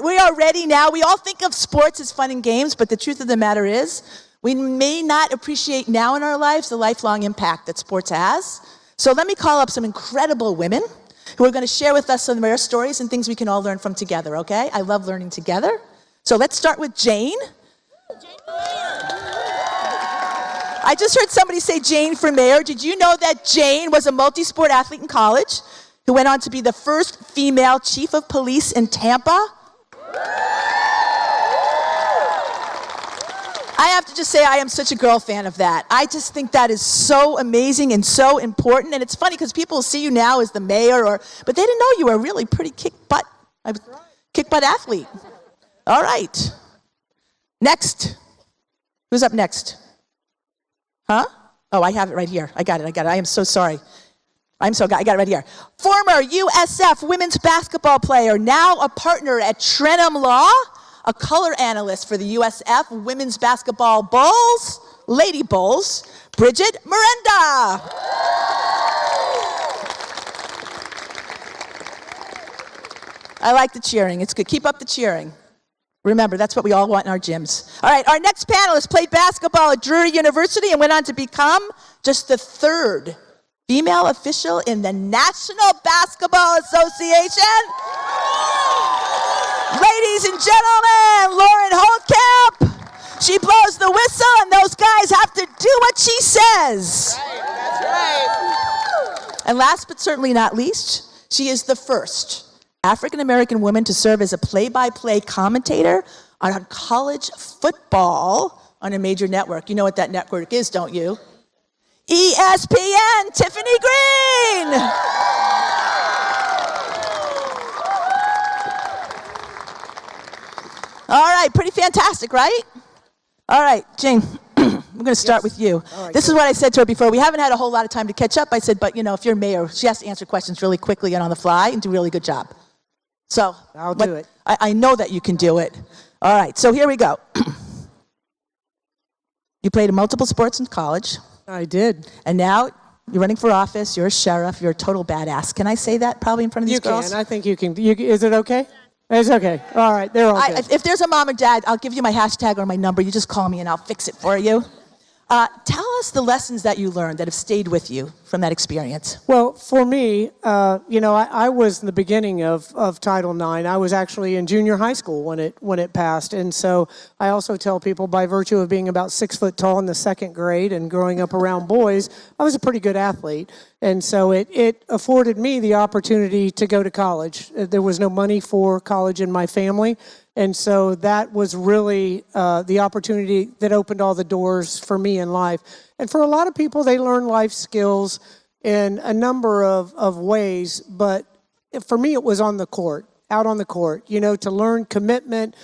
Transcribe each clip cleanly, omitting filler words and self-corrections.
We are ready now. We all think of sports as fun and games, but the truth of the matter is, we may not appreciate now in our lives the lifelong impact that sports has. So let me call up some incredible women who are going to share with us some of their stories and things we can all learn from together, okay? I love learning together. So let's start with Jane. I just heard somebody say Jane for mayor. Did you know that Jane was a multi-sport athlete in college who went on to be the first female chief of police in Tampa? I have to just say I am such a girl fan of that. I just think that is so amazing and so important. And it's funny because people see you now as the mayor, but they didn't know you were a really pretty kick-butt athlete. All right. Next. Who's up next? Huh? Oh, I have it right here. I got it. I am so sorry. I got it right here. Former USF women's basketball player, now a partner at Trenam Law, a color analyst for the USF women's basketball Bulls, Lady Bulls, Brigid Merenda. I like the cheering. It's good. Keep up the cheering. Remember, that's what we all want in our gyms. All right, our next panelist played basketball at Drury University and went on to become just the third female official in the National Basketball Association. Ladies and gentlemen, Lauren Holtkamp. She blows the whistle, and those guys have to do what she says. That's right. And last but certainly not least, she is the first African-American woman to serve as a play-by-play commentator on college football on a major network. You know what that network is, don't you? ESPN, Tiffany Greene. All right, pretty fantastic, right? All right, Jane, we're going to start with you. Right, this is what I said to her before. We haven't had a whole lot of time to catch up. I said, but, if you're mayor, she has to answer questions really quickly and on the fly and do a really good job. So I'll do it. I know that you can do it. All right, so here we go. You played in multiple sports in college. I did. And now you're running for office. You're a sheriff. You're a total badass. Can I say that probably in front of these girls? You can. I think you can. Is it okay? It's okay. All right. They're all good. If there's a mom or dad, I'll give you my hashtag or my number. You just call me and I'll fix it for you. Tell us the lessons that you learned that have stayed with you from that experience. Well, for me, I was in the beginning of Title IX. I was actually in junior high school when it passed. And so I also tell people by virtue of being about 6 foot tall in the second grade and growing up around boys, I was a pretty good athlete. And so it afforded me the opportunity to go to college. There was no money for college in my family. And so that was really the opportunity that opened all the doors for me in life. And for a lot of people, they learn life skills in a number of ways. But for me, it was on the court, out on the court, to learn commitment,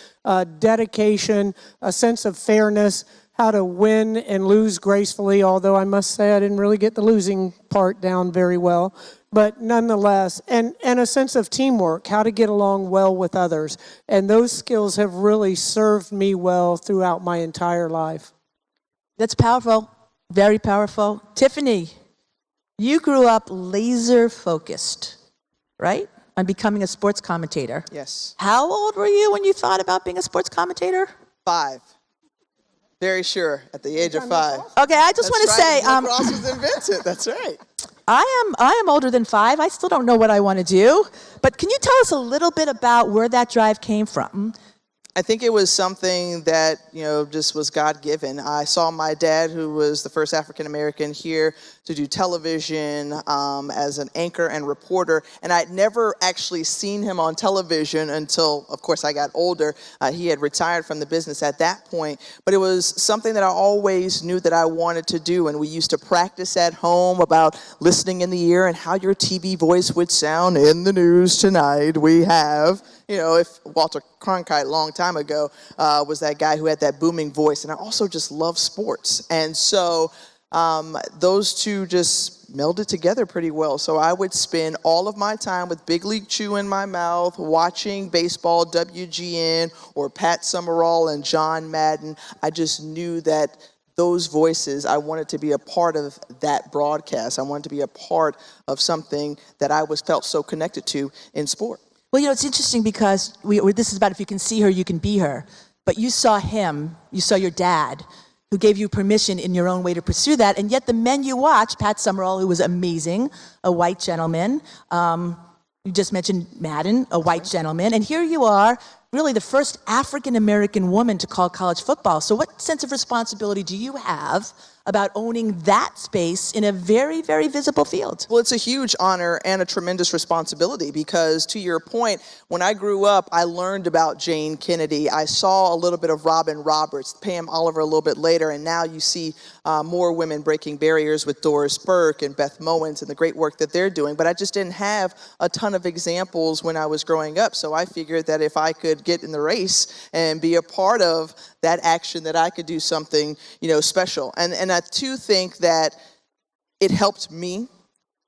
dedication, a sense of fairness, how to win and lose gracefully, although I must say I didn't really get the losing part down very well. But nonetheless, and a sense of teamwork, how to get along well with others. And those skills have really served me well throughout my entire life. That's powerful, very powerful. Tiffany, you grew up laser focused, right? On becoming a sports commentator. Yes. How old were you when you thought about being a sports commentator? 5. Very sure, at the age of 5. Okay, I just want to say, lacrosse was invented. That's right. I am older than 5. I still don't know what I want to do. But can you tell us a little bit about where that drive came from? I think it was something that, just was God-given. I saw my dad, who was the first African-American here to do television as an anchor and reporter, and I'd never actually seen him on television until, of course, I got older. He had retired from the business at that point, but it was something that I always knew that I wanted to do, and we used to practice at home about listening in the ear and how your TV voice would sound in the news tonight. We have... if Walter Cronkite, a long time ago, was that guy who had that booming voice. And I also just love sports. And so those two just melded together pretty well. So I would spend all of my time with Big League Chew in my mouth, watching baseball, WGN, or Pat Summerall and John Madden. I just knew that those voices, I wanted to be a part of that broadcast. I wanted to be a part of something that I felt so connected to in sport. Well, it's interesting because this is about if you can see her, you can be her. But you saw him, you saw your dad, who gave you permission in your own way to pursue that. And yet the men you watch, Pat Summerall, who was amazing, a white gentleman. You just mentioned Madden, a white gentleman. And here you are, really the first African-American woman to call college football. So what sense of responsibility do you have about owning that space in a very, very visible field? Well, it's a huge honor and a tremendous responsibility because, to your point, when I grew up, I learned about Jane Kennedy. I saw a little bit of Robin Roberts, Pam Oliver a little bit later, and now you see more women breaking barriers with Doris Burke and Beth Mowins and the great work that they're doing. But I just didn't have a ton of examples when I was growing up, so I figured that if I could get in the race and be a part of that action, that I could do something, special. And I too think that it helped me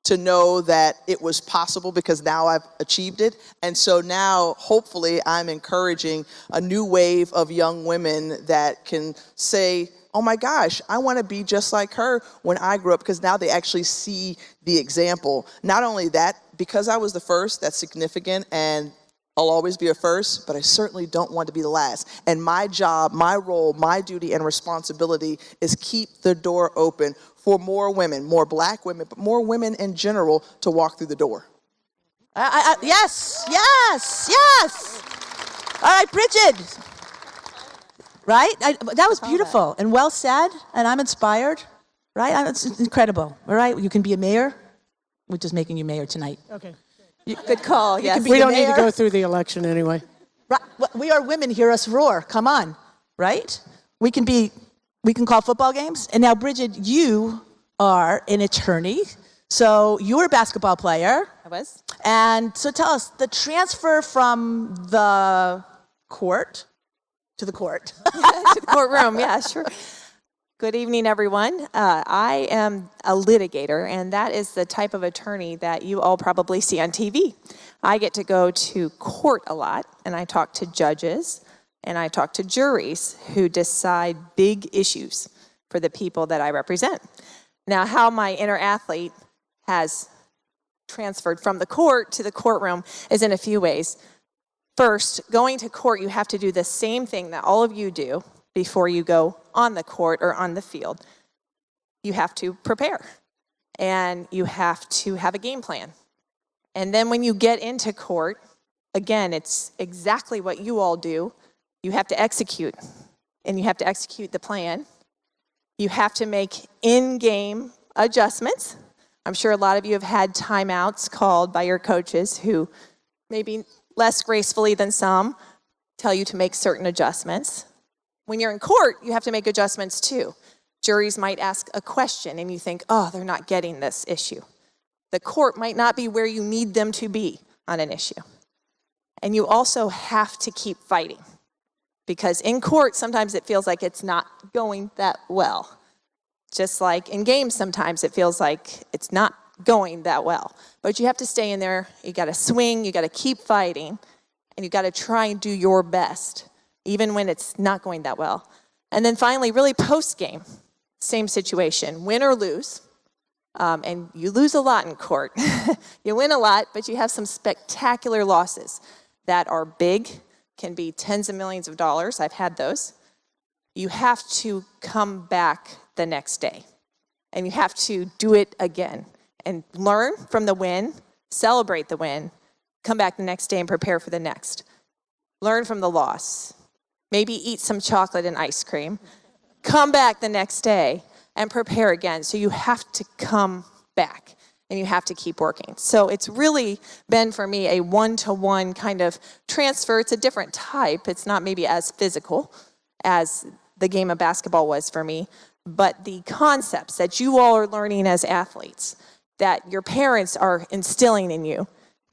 to know that it was possible because now I've achieved it. And so now, hopefully, I'm encouraging a new wave of young women that can say, oh my gosh, I want to be just like her when I grew up, because now they actually see the example. Not only that, because I was the first, that's significant, and I'll always be a first, but I certainly don't want to be the last. And my job, my role, my duty and responsibility is keep the door open for more women, more black women, but more women in general to walk through the door. Yes. All right, Brigid. Right? That was beautiful and well said, and I'm inspired. Right? It's incredible. All right? You can be a mayor. We're just making you mayor tonight. Okay. Good call. Yes. We don't need to go through the election anyway. Right. We are women. Hear us roar. Come on. Right? We can call football games. And now, Brigid, you are an attorney. So you were a basketball player. I was. And so tell us, the transfer from the court to the court. To the courtroom, yeah, sure. Good evening, everyone. I am a litigator, and that is the type of attorney that you all probably see on TV. I get to go to court a lot, and I talk to judges, and I talk to juries who decide big issues for the people that I represent. Now, how my inner athlete has transferred from the court to the courtroom is in a few ways. First, going to court, you have to do the same thing that all of you do before you go on the court or on the field. You have to prepare, and you have to have a game plan. And then when you get into court, again, it's exactly what you all do. You have to execute, and you have to execute the plan. You have to make in-game adjustments. I'm sure a lot of you have had timeouts called by your coaches who, maybe less gracefully than some, tell you to make certain adjustments. When you're in court, you have to make adjustments too. Juries might ask a question and you think, oh, they're not getting this issue. The court might not be where you need them to be on an issue. And you also have to keep fighting, because in court, sometimes it feels like it's not going that well. Just like in games, sometimes it feels like it's not going that well. But you have to stay in there. You got to swing. You got to keep fighting. And you got to try and do your best, even when it's not going that well. And then finally, really post-game, same situation, win or lose. And you lose a lot in court. You win a lot, but you have some spectacular losses that are big, can be tens of millions of dollars. I've had those. You have to come back the next day, and you have to do it again and learn from the win, celebrate the win, come back the next day and prepare for the next. Learn from the loss. Maybe eat some chocolate and ice cream. Come back the next day and prepare again. So you have to come back, and you have to keep working. So it's really been, for me, a one-to-one kind of transfer. It's a different type. It's not maybe as physical as the game of basketball was for me, but the concepts that you all are learning as athletes, that your parents are instilling in you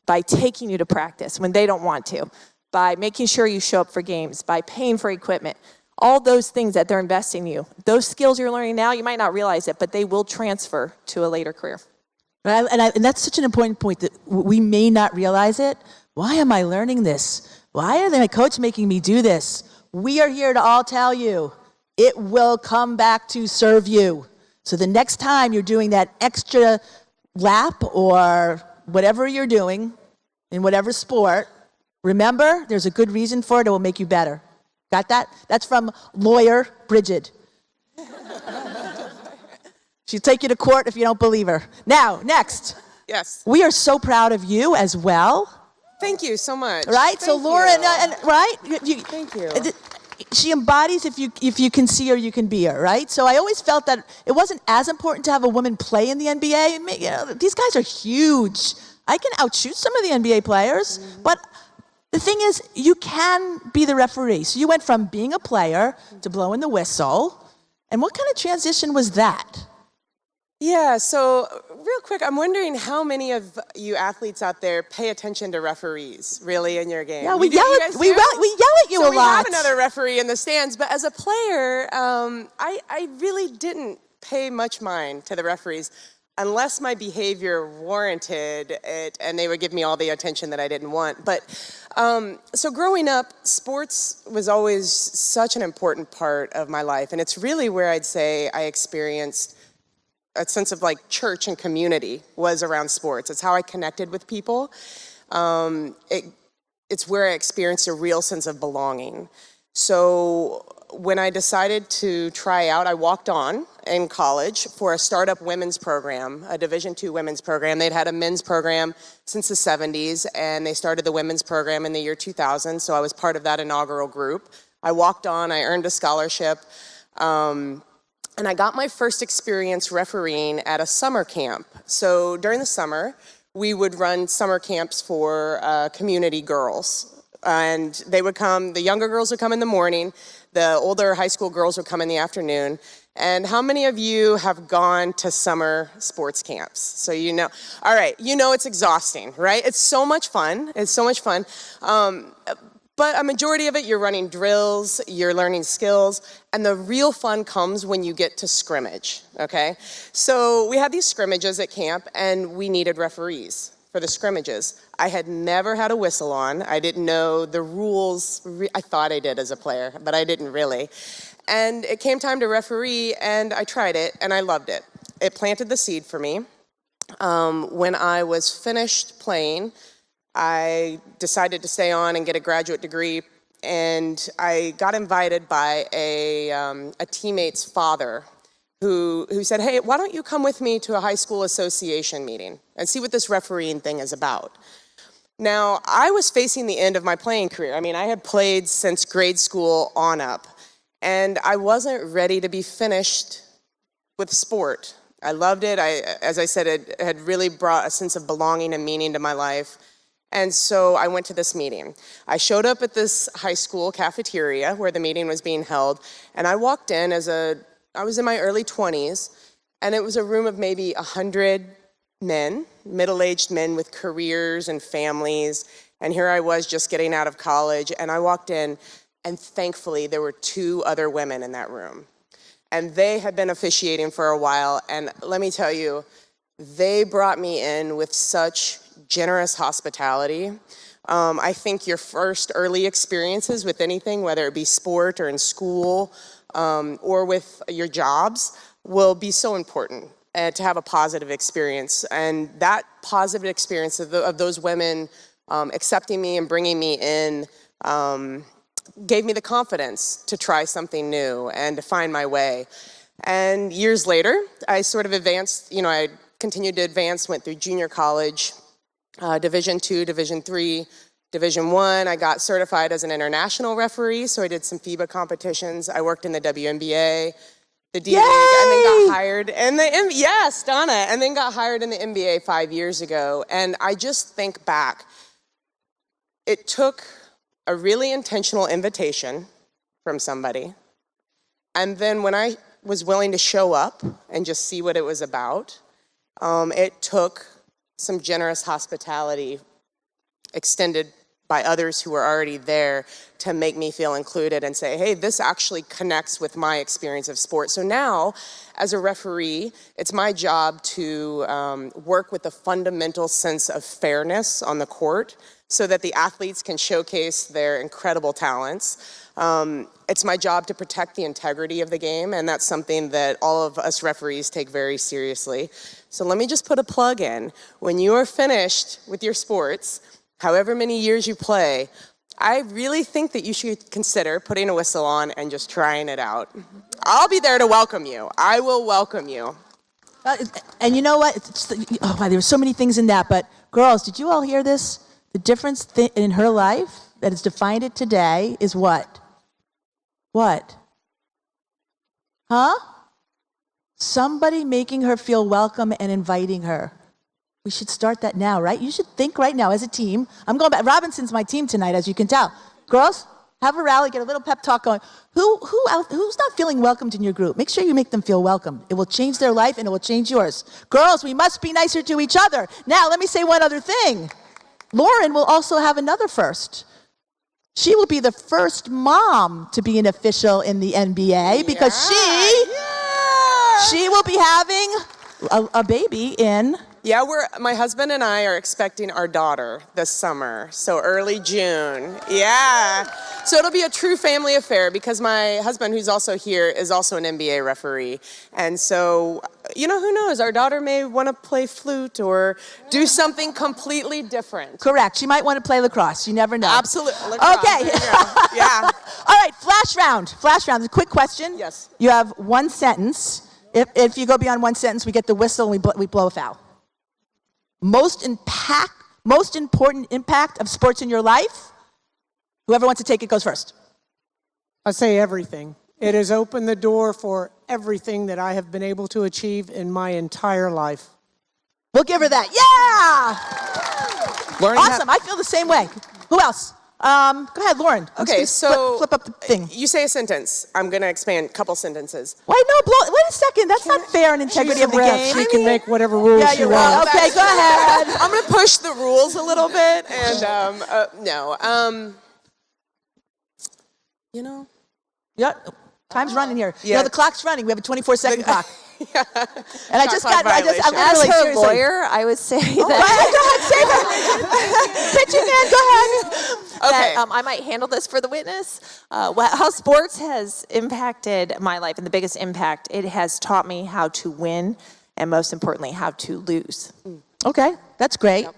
by taking you to practice when they don't want to, by making sure you show up for games, by paying for equipment, all those things that they're investing in you. Those skills you're learning now, you might not realize it, but they will transfer to a later career. And that's such an important point, that we may not realize it. Why am I learning this? Why is my coach making me do this? We are here to all tell you, it will come back to serve you. So the next time you're doing that extra lap or whatever you're doing in whatever sport, Remember, there's a good reason for it. It will make you better. Got that? That's from lawyer Brigid. She'll take you to court if you don't believe her. Now, next. Yes. We are so proud of you as well. Thank you so much. Right? So Thank Laura, you. right? Thank you. She embodies if you can see her, you can be her, right? So I always felt that it wasn't as important to have a woman play in the NBA. You know, these guys are huge. I can outshoot some of the NBA players, but the thing is, you can be the referee. So you went from being a player to blowing the whistle. And what kind of transition was that? Yeah, so real quick, I'm wondering how many of you athletes out there pay attention to referees, really, in your game? Yeah, we yell at you so a lot. We have another referee in the stands, but as a player, I really didn't pay much mind to the referees unless my behavior warranted it, and they would give me all the attention that I didn't want. But so growing up, sports was always such an important part of my life, and it's really where I'd say I experienced a sense of like church and community was around sports. It's how I connected with people. It's where I experienced a real sense of belonging. So when I decided to try out, I walked on in college for a startup women's program, a Division II women's program. They'd had a men's program since the 70s, and they started the women's program in the year 2000, so I was part of that inaugural group. I walked on, I earned a scholarship, and I got my first experience refereeing at a summer camp. So during the summer, we would run summer camps for community girls. And they would come, the younger girls would come in the morning, the older high school girls would come in the afternoon. And how many of you have gone to summer sports camps? So you know, all right, you know it's exhausting, right? It's so much fun, it's so much fun. But a majority of it, you're running drills, you're learning skills, and the real fun comes when you get to scrimmage, okay? So we had these scrimmages at camp, and we needed referees for the scrimmages. I had never had a whistle on. I didn't know the rules. I thought I did as a player, but I didn't really. And it came time to referee, and I tried it, and I loved it. It planted the seed for me. When I was finished playing, I decided to stay on and get a graduate degree, and I got invited by a teammate's father who said, hey, why don't you come with me to a high school association meeting and see what this refereeing thing is about? Now, I was facing the end of my playing career. I mean, I had played since grade school on up, and I wasn't ready to be finished with sport. I loved it. As I said, it had really brought a sense of belonging and meaning to my life. And so I went to this meeting. I showed up at this high school cafeteria where the meeting was being held, and I walked in I was in my early 20s, and it was a room of maybe 100 men, middle-aged men with careers and families, and here I was just getting out of college, and I walked in, and thankfully there were 2 other women in that room. And they had been officiating for a while, and let me tell you, they brought me in with such generous hospitality. I think your first early experiences with anything, whether it be sport or in school or with your jobs, will be so important to have a positive experience. And that positive experience of those women accepting me and bringing me in gave me the confidence to try something new and to find my way. And years later, I sort of advanced, I continued to advance, went through junior college, Division II, Division III, Division I. I got certified as an international referee, so I did some FIBA competitions. I worked in the WNBA, the D-League, and then got hired in the yes, Donna, and then got hired in the NBA 5 years ago. And I just think back, it took a really intentional invitation from somebody, and then when I was willing to show up and just see what it was about, it took some generous hospitality extended by others who were already there to make me feel included and say, hey, this actually connects with my experience of sport. So now, as a referee, it's my job to work with a fundamental sense of fairness on the court so that the athletes can showcase their incredible talents. It's my job to protect the integrity of the game, and that's something that all of us referees take very seriously. So let me just put a plug in. When you are finished with your sports, however many years you play, I really think that you should consider putting a whistle on and just trying it out. I'll be there to welcome you. I will welcome you. And you know what? Oh, wow, there were so many things in that. But girls, did you all hear this? The difference in her life that has defined it today is what? What? Huh? Somebody making her feel welcome and inviting her. We should start that now, right? You should think right now as a team. I'm going back. Robinson's my team tonight, as you can tell. Girls, have a rally, get a little pep talk going. Who's not feeling welcomed in your group? Make sure you make them feel welcome. It will change their life and it will change yours. Girls, we must be nicer to each other. Now, let me say one other thing. Lauren will also have another first. She will be the first mom to be an official in the NBA because she will be having a baby in... Yeah, my husband and I are expecting our daughter this summer, so early June. Yeah. So it'll be a true family affair because my husband, who's also here, is also an NBA referee. And so, who knows? Our daughter may want to play flute or do something completely different. Correct. She might want to play lacrosse. You never know. Absolutely. Okay. Yeah. All right, flash round. Flash round. A quick question. Yes. You have one sentence. If you go beyond one sentence, we get the whistle and we blow a foul. Most important impact of sports in your life? Whoever wants to take it goes first. I say everything. It has opened the door for everything that I have been able to achieve in my entire life. We'll give her that. Yeah! Awesome. I feel the same way. Who else? Go ahead, Lauren. Okay, so flip up the thing. You say a sentence. I'm going to expand a couple sentences. Wait a second. That's not fair and integrity of the game. She can make whatever rules she you're wants. right. Okay, go ahead. I'm going to push the rules a little bit, and Yeah, time's running here. Yeah. The clock's running. We have a 24-second clock. Yeah. And I'm As really her seriously. lawyer, I would say that. Go ahead, save it. Pitching man, go ahead. Okay. That, I might handle this for the witness. How sports has impacted my life, and the biggest impact, it has taught me how to win, and most importantly, how to lose. Okay, that's great. Yep.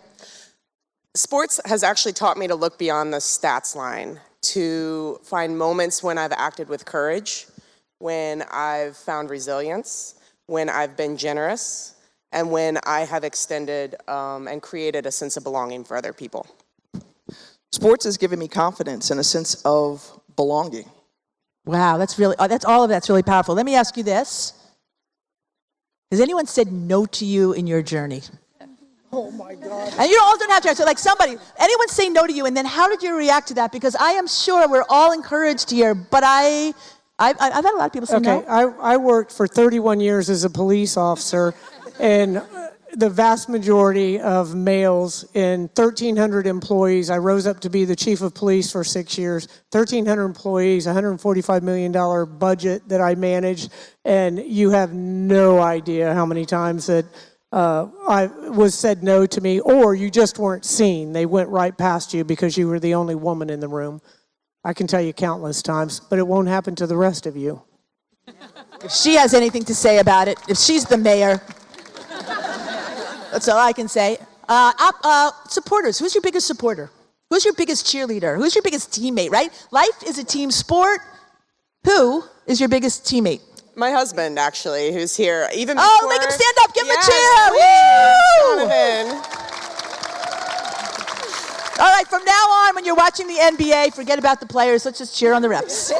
Sports has actually taught me to look beyond the stats line, to find moments when I've acted with courage, when I've found resilience, when I've been generous, and when I have extended and created a sense of belonging for other people. Sports has given me confidence and a sense of belonging. Wow, that's all of that's really powerful. Let me ask you this. Has anyone said no to you in your journey? Oh my God. And you all don't have to answer. Like anyone say no to you, and then how did you react to that? Because I am sure we're all encouraged here, but I've had a lot of people say no. Okay, I worked for 31 years as a police officer, and the vast majority of males in 1,300 employees. I rose up to be the chief of police for 6 years. 1,300 employees, $145 million budget that I managed, and you have no idea how many times that I was said no to me, or you just weren't seen. They went right past you because you were the only woman in the room. I can tell you countless times, but it won't happen to the rest of you. If she has anything to say about it, if she's the mayor, that's all I can say. Supporters, who's your biggest supporter? Who's your biggest cheerleader? Who's your biggest teammate, right? Life is a team sport. Who is your biggest teammate? My husband, actually, who's here. Even before, make him stand up. Give him a cheer. Woo! All right, from now on, when you're watching the NBA, forget about the players. Let's just cheer on the refs.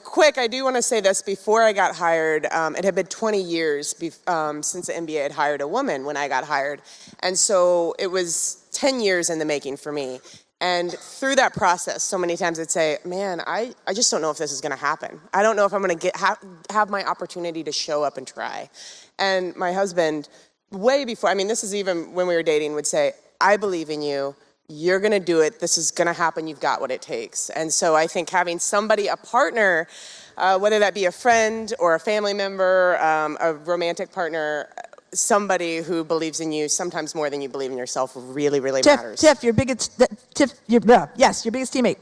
Quick, I do want to say this. Before I got hired, it had been 20 years since the NBA had hired a woman when I got hired. And so it was 10 years in the making for me. And through that process, so many times I'd say, man, I just don't know if this is going to happen. I don't know if I'm going to have my opportunity to show up and try. And my husband, way before, this is even when we were dating, would say, I believe in you. You're going to do it. This is going to happen. You've got what it takes. And so I think having somebody, a partner, whether that be a friend or a family member, a romantic partner, somebody who believes in you sometimes more than you believe in yourself really, really matters. Tiff, your biggest teammate.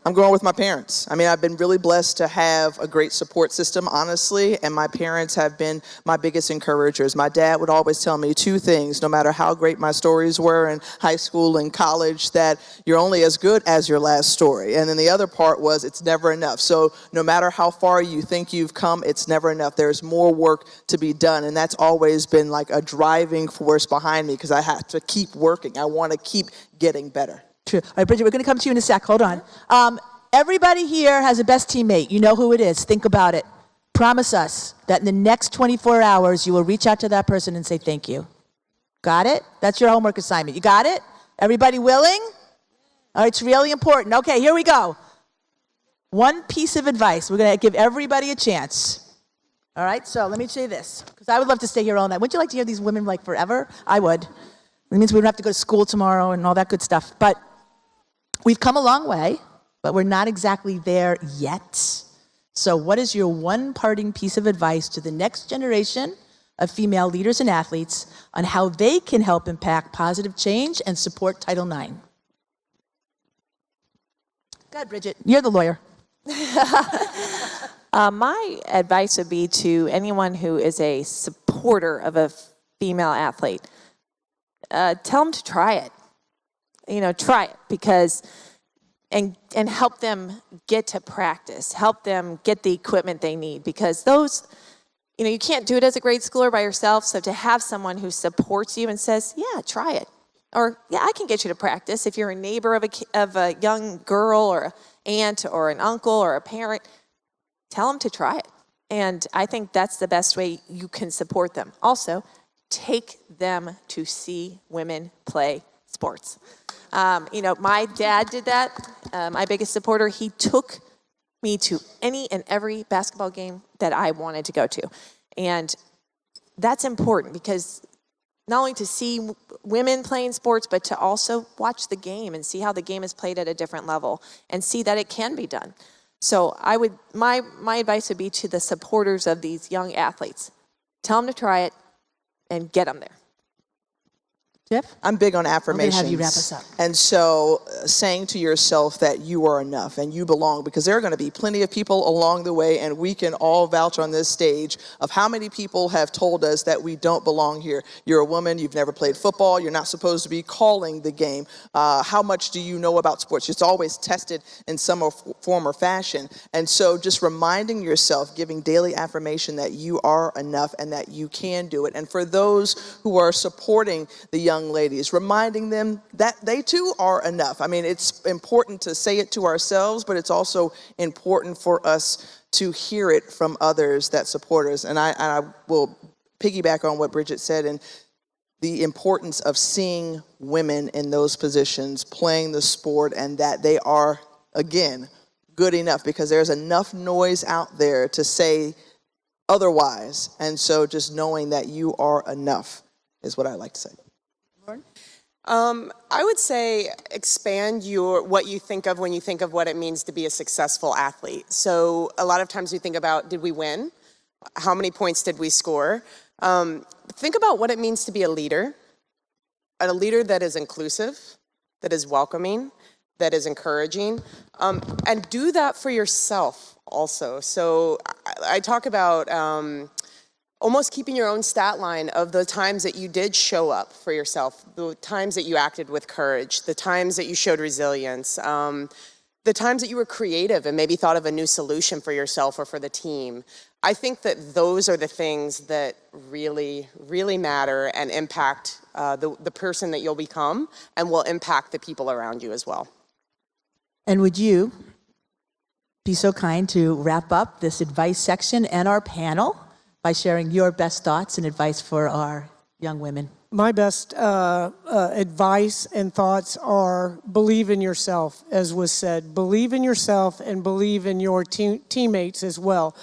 I'm going with my parents. I mean, I've been really blessed to have a great support system, honestly, and my parents have been my biggest encouragers. My dad would always tell me two things, no matter how great my stories were in high school and college, that you're only as good as your last story. And then the other part was it's never enough. So no matter how far you think you've come, it's never enough. There's more work to be done, and that's always been like a driving force behind me because I have to keep working. I want to keep getting better. True. All right, Brigid, we're going to come to you in a sec. Hold on. Everybody here has a best teammate. You know who it is. Think about it. Promise us that in the next 24 hours, you will reach out to that person and say thank you. Got it? That's your homework assignment. You got it? Everybody willing? All right, it's really important. Okay, here we go. One piece of advice. We're going to give everybody a chance. All right, so let me say this, because I would love to stay here all night. Wouldn't you like to hear these women like forever? I would. It means we don't have to go to school tomorrow and all that good stuff. But we've come a long way, but we're not exactly there yet. So what is your one parting piece of advice to the next generation of female leaders and athletes on how they can help impact positive change and support Title IX? Go ahead, Brigid. You're the lawyer. My advice would be to anyone who is a supporter of a female athlete, tell them to try it. Try it because, and help them get to practice, help them get the equipment they need because those, you can't do it as a grade schooler by yourself. So to have someone who supports you and says, yeah, try it. Or, yeah, I can get you to practice. If you're a neighbor of a young girl or an aunt or an uncle or a parent, tell them to try it. And I think that's the best way you can support them. Also, take them to see women play sports. My dad did that. My biggest supporter, he took me to any and every basketball game that I wanted to go to. And that's important because not only to see women playing sports, but to also watch the game and see how the game is played at a different level and see that it can be done. So my advice would be to the supporters of these young athletes, tell them to try it and get them there. Tiff? I'm big on affirmations. I'm going to have you wrap us up. And so saying to yourself that you are enough and you belong, because there are going to be plenty of people along the way, and we can all vouch on this stage of how many people have told us that we don't belong here. You're a woman, you've never played football, you're not supposed to be calling the game. How much do you know about sports? It's always tested in some form or fashion. And so just reminding yourself, giving daily affirmation that you are enough and that you can do it. And for those who are supporting the young ladies, reminding them that they too are enough. I mean, it's important to say it to ourselves, but it's also important for us to hear it from others that support us. And I will piggyback on what Brigid said and the importance of seeing women in those positions playing the sport and that they are, again, good enough, because there's enough noise out there to say otherwise. And so just knowing that you are enough is what I like to say. I would say expand what you think of when you think of what it means to be a successful athlete. So a lot of times we think about, did we win? How many points did we score? Think about what it means to be a leader that is inclusive, that is welcoming, that is encouraging, and do that for yourself also. So I talk about almost keeping your own stat line of the times that you did show up for yourself, the times that you acted with courage, the times that you showed resilience, the times that you were creative and maybe thought of a new solution for yourself or for the team. I think that those are the things that really, really matter and impact the person that you'll become and will impact the people around you as well. And would you be so kind to wrap up this advice section and our panel by sharing your best thoughts and advice for our young women? My best advice and thoughts are believe in yourself, as was said. Believe in yourself and believe in your teammates as well.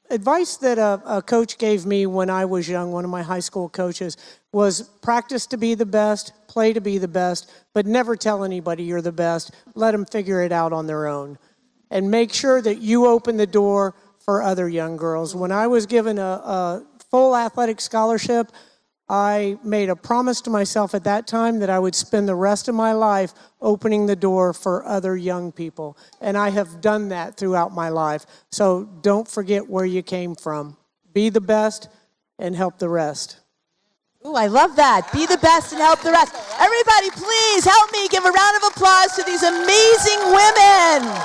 Advice that a coach gave me when I was young, one of my high school coaches, was practice to be the best, play to be the best, but never tell anybody you're the best. Let them figure it out on their own. And make sure that you open the door for other young girls. When I was given a full athletic scholarship, I made a promise to myself at that time that I would spend the rest of my life opening the door for other young people. And I have done that throughout my life. So don't forget where you came from. Be the best and help the rest. Ooh, I love that. Be the best and help the rest. Everybody, please help me give a round of applause to these amazing women.